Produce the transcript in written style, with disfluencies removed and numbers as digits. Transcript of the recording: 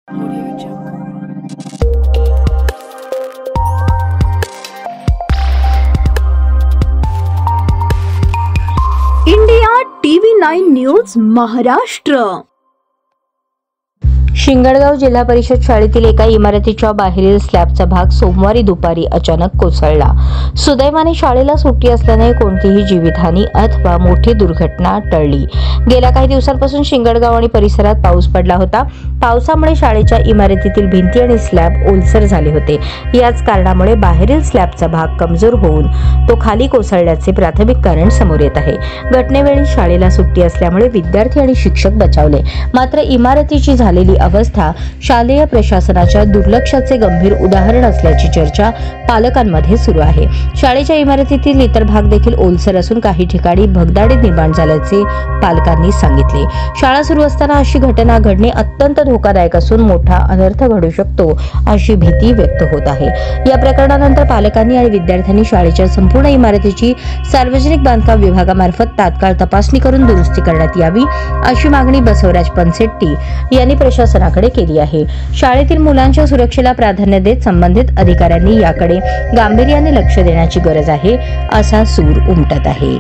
India TV 9 news Maharashtra. Shingadgaon जिल्हा परिषद शाळेतील एका इमारतीच्या बाहेरील स्लॅबचा भाग सोमवारी दुपारी अचानक कोसळला। सुदैवाने शाळेला सुट्टी असल्याने कोणतीही जीवितहानी अथवा मोठी दुर्घटना टळली। गेल्या काही दिवसांपासून शिंगडगाव आणि परिसरात पाऊस पडला होता। पावसामुळे शाळेच्या इमारतीतील भिंती आणि स्लॅब ओलसर झाले होते। याच कारणामुळे बाहेरील स्लॅबचा भाग कमजोर होऊन तो खाली कोसळल्याचे प्राथमिक कारण समोर येत आहे। घटनेवेळी शाळेला सुट्टी असल्यामुळे विद्यार्थी आणि शिक्षक बचावले, मात्र इमारतीची झालेली अवस्था शालेय प्रशासनाच्या दुर्लक्षाचे गंभीर उदाहरण असल्याची चर्चा पालकांमध्ये सुरू आहे। शाळेच्या इमारतीतील इतर भाग देखील ओलसर असून काही ठिकाणी भगदाडी निर्माण झाल्याचे पालकांनी सांगितले। शाळा सुरू असताना अशी घटना घडणे अत्यंत धोकादायक असून मोठा अनर्थ घडू शकतो अशी भीती व्यक्त होत आहे। या प्रकरणानंतर पालकांनी आणि विद्यार्थ्यांनी शाळेच्या संपूर्ण इमारतीची सार्वजनिक बांधकाम विभागामार्फत तात्काळ तपासणी करून दुरुस्ती करण्यात यावी अशी मागणी बसवराज पनसेट्टी यांनी प्रशासनाकडे केली आहे। शाळेतील मुलांच्या सुरक्षेला प्राधान्य देत संबंधित अधिकाऱ्यांनी याकडे गांभीर्याने लक्ष देण्याची गरज आहे असा सूर उमटत आहे।